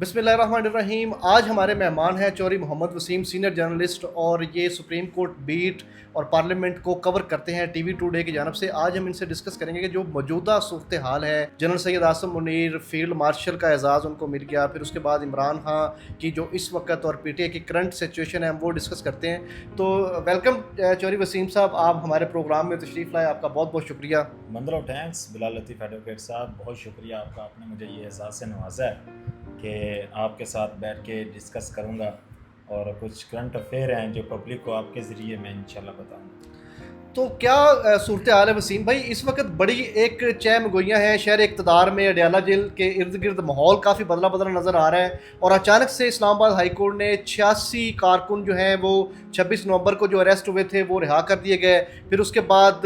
बिस्मिल्लाहिर्रहमानिर्रहीम। आज हमारे मेहमान हैं चौधरी मोहम्मद वसीम, सीनियर जर्नलिस्ट, और ये सुप्रीम कोर्ट बीट और पार्लियामेंट को कवर करते हैं टीवी टुडे की जानब से। आज हम इनसे डिस्कस करेंगे कि जो मौजूदा सूरत हाल है, general Syed Asim Munir field marshal का एजाज़ उनको मिल गया, फिर उसके बाद इमरान खान की जो इस वक्त और पीटीआई की करंट सिचुएशन है, हम वो डिस्कस करते हैं। तो वेलकम चौधरी वसीम साहब, आप हमारे प्रोग्राम में तशरीफ़ लाए, आपका बहुत बहुत शुक्रिया। मंदलो थैंक्स बिलाल लतीफ़ एडवोकेट साहब, बहुत शुक्रिया आपका, आपने मुझे ये एहसास से नवाजा है कि आपके साथ बैठ के डिस्कस करूँगा और कुछ करंट अफेयर हैं जो पब्लिक को आपके ज़रिए मैं इंशाल्लाह बताऊँगा। तो क्या सूरत हाल है वसीम भाई? इस वक्त बड़ी एक चहम गोइयाँ हैं शहर इक़्तिदार में। अडयाला जेल के इर्द गिर्द माहौल काफ़ी बदला बदला नज़र आ रहा है, और अचानक से इस्लामाबाद हाई कोर्ट ने 86 कारकुन जो हैं वो 26 नवंबर को जो अरेस्ट हुए थे वो रिहा कर दिए गए। फिर उसके बाद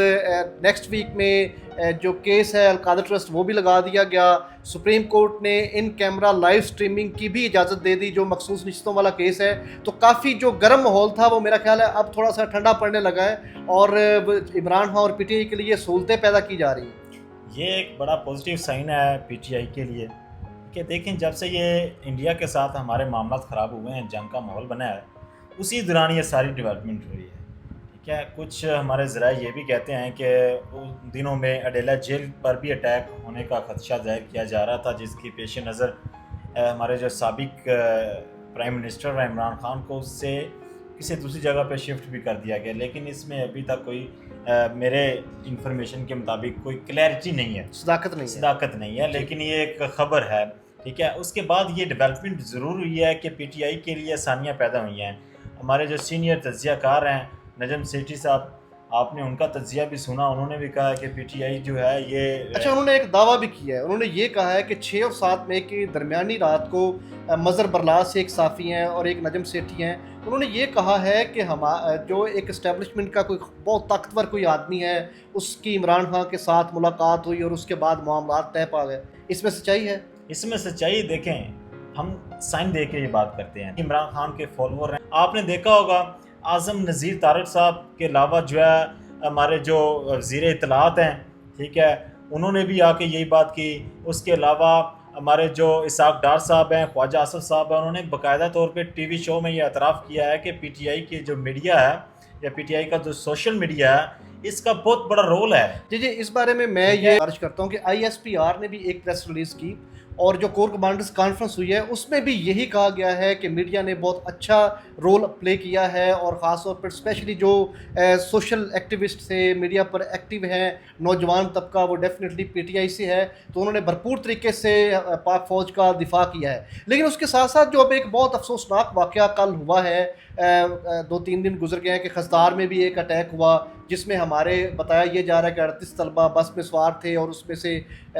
नेक्स्ट वीक में जो केस है अलकादर ट्रस्ट वो भी लगा दिया गया। सुप्रीम कोर्ट ने इन कैमरा लाइव स्ट्रीमिंग की भी इजाज़त दे दी जो मखसूस निश्चितों वाला केस है। तो काफ़ी जो गर्म माहौल था वो मेरा ख्याल है अब थोड़ा सा ठंडा पड़ने लगा है, और इमरान खान और पीटीआई के लिए सहूलतें पैदा की जा रही हैं। ये एक बड़ा पॉजिटिव साइन है पीटीआई के लिए कि देखें, जब से ये इंडिया के साथ हमारे मामला ख़राब हुए हैं, जंग का माहौल बना है, उसी दौरान ये सारी डेवलपमेंट हुई है। ठीक है, कुछ हमारे ज़रा ये भी कहते हैं कि उन दिनों में अडेला जेल पर भी अटैक होने का खदशा जाहिर किया जा रहा था, जिसकी पेश नज़र हमारे जो साबिक प्राइम मिनिस्टर इमरान खान को उससे किसी दूसरी जगह पे शिफ्ट भी कर दिया गया। लेकिन इसमें अभी तक कोई मेरे इंफॉर्मेशन के मुताबिक कोई क्लैरिटी नहीं है, सदाकत नहीं है, लेकिन ये एक ख़बर है। ठीक है, उसके बाद ये डेवलपमेंट ज़रूर हुई है कि पीटीआई के लिए आसानियाँ पैदा हुई हैं। हमारे जो सीनियर तज्ज़ियाकार हैं नजम सेठी साहब, आपने उनका तज्ज़िया भी सुना, उन्होंने भी कहा कि पीटीआई जो है ये अच्छा, उन्होंने एक दावा भी किया है। उन्होंने ये कहा है कि 6 और 7 मई की दरमियानी रात को मज़हर बरलास से एक साफ़ी हैं और एक नजम सेठी हैं। उन्होंने ये कहा है कि हम जो एक इस्टेब्लिशमेंट का कोई बहुत ताकतवर कोई आदमी है, उसकी इमरान खान के साथ मुलाकात हुई और उसके बाद मामलात तय पा गए। इसमें सच्चाई है? इसमें सच्चाई देखें, हम साइन दे के ये बात करते हैं, इमरान खान के फॉलोअर हैं। आपने देखा होगा आज़म नज़ीर तारक साहब के अलावा जो है हमारे जो वज़ीर इत्तलात हैं, ठीक है, उन्होंने भी आके यही बात की। उसके अलावा हमारे जो इसाक डार साहब हैं, ख्वाजा आसफ साहब हैं, उन्होंने बाकायदा तौर पे टीवी शो में ये एतराफ़ किया है कि पीटीआई की जो मीडिया है या पीटीआई का जो सोशल मीडिया है, इसका बहुत बड़ा रोल है। जी जी, इस बारे में मैं ये अर्ज करता हूँ कि ISPR ने भी एक प्रेस रिलीज़ की, और जो कोर कमांडर्स कॉन्फ्रेंस हुई है उसमें भी यही कहा गया है कि मीडिया ने बहुत अच्छा रोल प्ले किया है, और ख़ास तौर पर स्पेशली जो सोशल एक्टिविस्ट थे, मीडिया पर एक्टिव हैं, नौजवान तबका, वो डेफिनेटली पीटीआई से है। तो उन्होंने भरपूर तरीके से पाक फ़ौज का दिफा किया है। लेकिन उसके साथ साथ जो अब एक बहुत अफसोसनाक वाक़या कल हुआ है, 2-3 दिन गुजर गए हैं कि खस्तार में भी एक अटैक हुआ, जिसमें हमारे बताया ये जा रहा है कि 38 तलबा बस में सवार थे, और उसमें से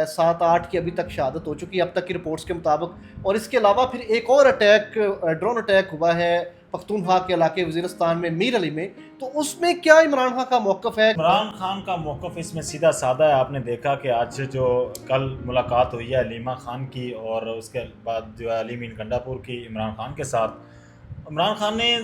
7-8 की अभी तक शहादत हो चुकी है अब तक की रिपोर्ट्स के मुताबिक। और इसके अलावा फिर एक और अटैक, ड्रोन अटैक हुआ है पख्तूनख्वा के इलाके वज़ीरिस्तान में मीर अली में। तो उसमें क्या इमरान खान का मौक़िफ़ है? इमरान खान का मौक़िफ़ इसमें सीधा साधा है। आपने देखा कि आज जो कल मुलाकात हुई है अलीमा खान की, और उसके बाद जो है अली मीन गंडापुर की इमरान खान के साथ, इमरान खान ने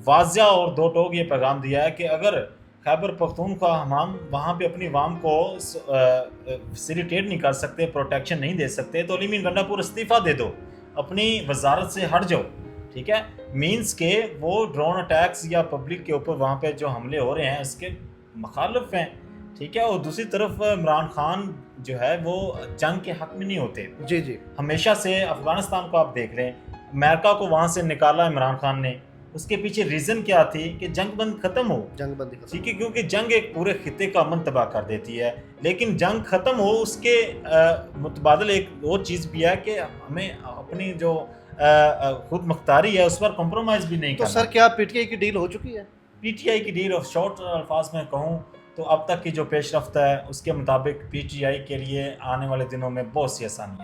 वाज़िया और दो टोक ये पैगाम दिया है कि अगर खैबर पख्तूनख्वा हम वहाँ पे अपनी वाम को फैसिलिटेट नहीं कर सकते, प्रोटेक्शन नहीं दे सकते, तो अली मीन गंडापुर इस्तीफ़ा दे दो, अपनी वजारत से हट जाओ। ठीक है, मीन्स के वो ड्रोन अटैक्स या पब्लिक के ऊपर वहाँ पे जो हमले हो रहे हैं इसके मुखालिफ हैं। ठीक है, और दूसरी तरफ इमरान खान जो है वो जंग के हक में नहीं होते। जी जी, हमेशा से अफ़गानिस्तान को आप देख लें, अमेरिका को वहाँ से निकाला इमरान खान ने, उसके पीछे रीज़न क्या थी कि जंग बंद ख़त्म हो। जंग बंदी, ठीक है, क्योंकि जंग एक पूरे खिते का अमन तबाह कर देती है, लेकिन जंग ख़त्म हो उसके मुतबादल एक और चीज़ भी है कि हमें अपनी जो खुद मुख्तारी है उस पर कॉम्प्रोमाइज़ भी नहीं तो करना। सर क्या पीटीआई की डील हो चुकी है? पीटीआई की डील, ऑफ शॉर्ट अल्फाज में कहूँ तो अब तक की जो पेशरफ्त है उसके मुताबिक पीटीआई के लिए आने वाले दिनों में बहुत सी आसानी है।